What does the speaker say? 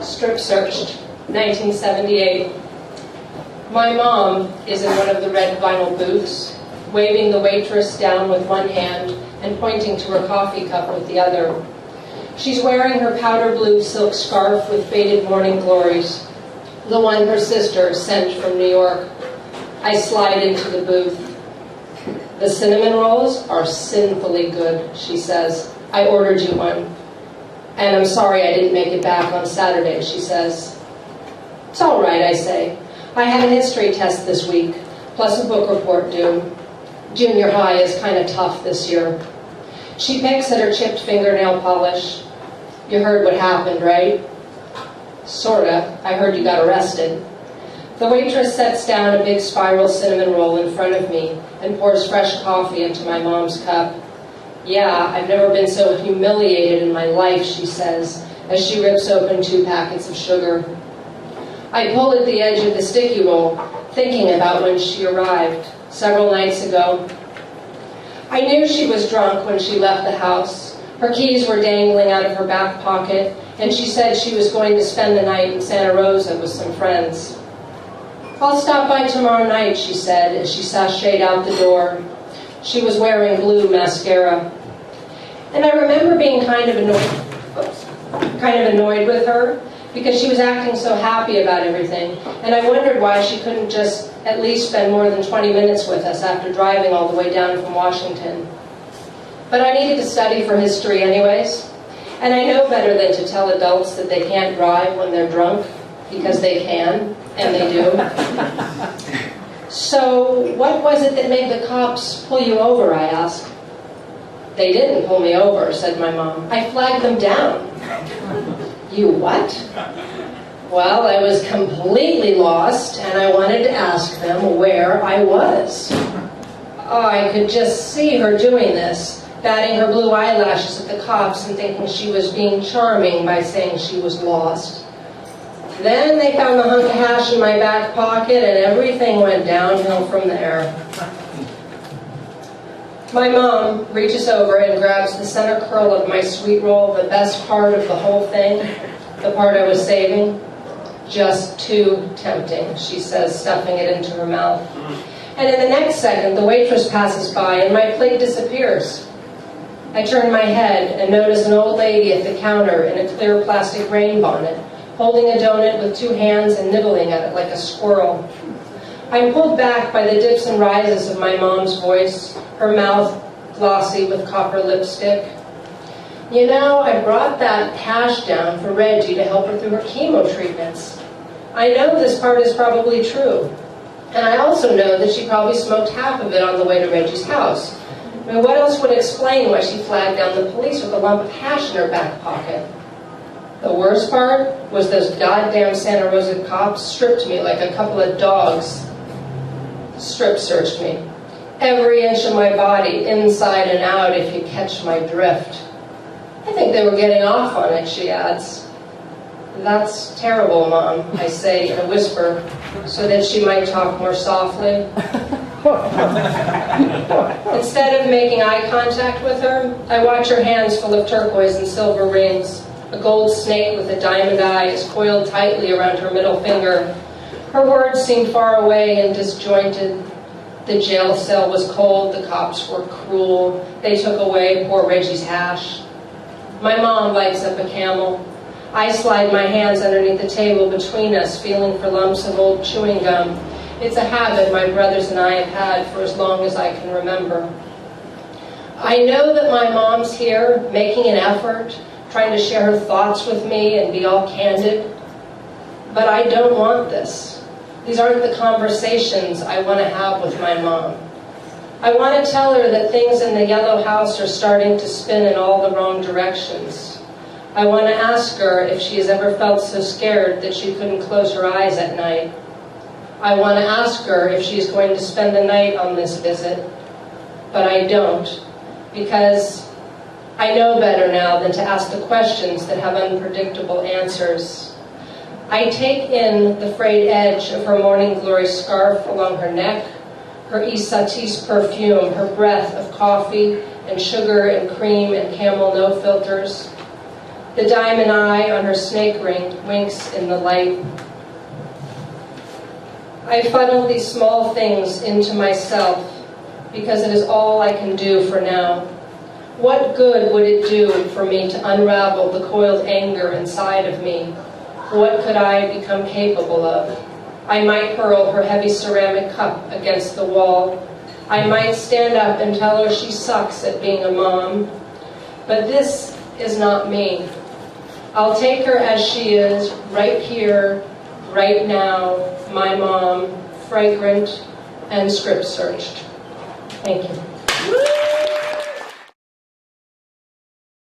Strip searched, 1978. My mom is in one of the red vinyl booths, waving the waitress down with one hand and pointing to her coffee cup with the other. She's wearing her powder blue silk scarf with faded morning glories, the one her sister sent from New York. I slide into the booth. The cinnamon rolls are sinfully good, she says. I ordered you one. And I'm sorry I didn't make it back on Saturday, she says. It's all right, I say. I had a history test this week, plus a book report due. Junior high is kind of tough this year. She picks at her chipped fingernail polish. You heard what happened, right? Sorta. I heard you got arrested. The waitress sets down a big spiral cinnamon roll in front of me and pours fresh coffee into my mom's cup. Yeah, I've never been so humiliated in my life, she says, as she rips open 2 packets of sugar. I pull at the edge of the sticky roll, thinking about when she arrived, several nights ago. I knew she was drunk when she left the house. Her keys were dangling out of her back pocket, and she said she was going to spend the night in Santa Rosa with some friends. I'll stop by tomorrow night, she said, as she sashayed out the door. She was wearing blue mascara. And I remember being kind of annoyed with her because she was acting so happy about everything. And I wondered why she couldn't just at least spend more than 20 minutes with us after driving all the way down from Washington. But I needed to study for history anyways. And I know better than to tell adults that they can't drive when they're drunk, because they can, and they do. So, what was it that made the cops pull you over, I asked. They didn't pull me over, said my mom. I flagged them down. You what? Well, I was completely lost, and I wanted to ask them where I was. Oh, I could just see her doing this, batting her blue eyelashes at the cops and thinking she was being charming by saying she was lost. Then they found the hunk of hash in my back pocket, and everything went downhill from there. My mom reaches over and grabs the center curl of my sweet roll, the best part of the whole thing, the part I was saving. Just too tempting, she says, stuffing it into her mouth. And in the next second, the waitress passes by, and my plate disappears. I turn my head and notice an old lady at the counter in a clear plastic rain bonnet, holding a donut with 2 hands and nibbling at it like a squirrel. I'm pulled back by the dips and rises of my mom's voice, her mouth glossy with copper lipstick. You know, I brought that hash down for Reggie to help her through her chemo treatments. I know this part is probably true. And I also know that she probably smoked half of it on the way to Reggie's house. I mean, what else would explain why she flagged down the police with a lump of hash in her back pocket? The worst part was those goddamn Santa Rosa cops stripped me like a couple of dogs. Strip searched me. Every inch of my body, inside and out, if you catch my drift. I think they were getting off on it, she adds. That's terrible, Mom, I say in a whisper, so that she might talk more softly. Instead of making eye contact with her, I watch her hands full of turquoise and silver rings. A gold snake with a diamond eye is coiled tightly around her middle finger. Her words seem far away and disjointed. The jail cell was cold, the cops were cruel. They took away poor Reggie's hash. My mom lights up a Camel. I slide my hands underneath the table between us, feeling for lumps of old chewing gum. It's a habit my brothers and I have had for as long as I can remember. I know that my mom's here, making an effort, trying to share her thoughts with me and be all candid. But I don't want this. These aren't the conversations I want to have with my mom. I want to tell her that things in the yellow house are starting to spin in all the wrong directions. I want to ask her if she has ever felt so scared that she couldn't close her eyes at night. I want to ask her if she's going to spend the night on this visit. But I don't, because I know better now than to ask the questions that have unpredictable answers. I take in the frayed edge of her morning glory scarf along her neck, her Isatis perfume, her breath of coffee and sugar and cream and Camel no filters. The diamond eye on her snake ring winks in the light. I funnel these small things into myself because it is all I can do for now. What good would it do for me to unravel the coiled anger inside of me? What could I become capable of? I might hurl her heavy ceramic cup against the wall. I might stand up and tell her she sucks at being a mom. But this is not me. I'll take her as she is, right here, right now, my mom, fragrant and script searched. Thank you.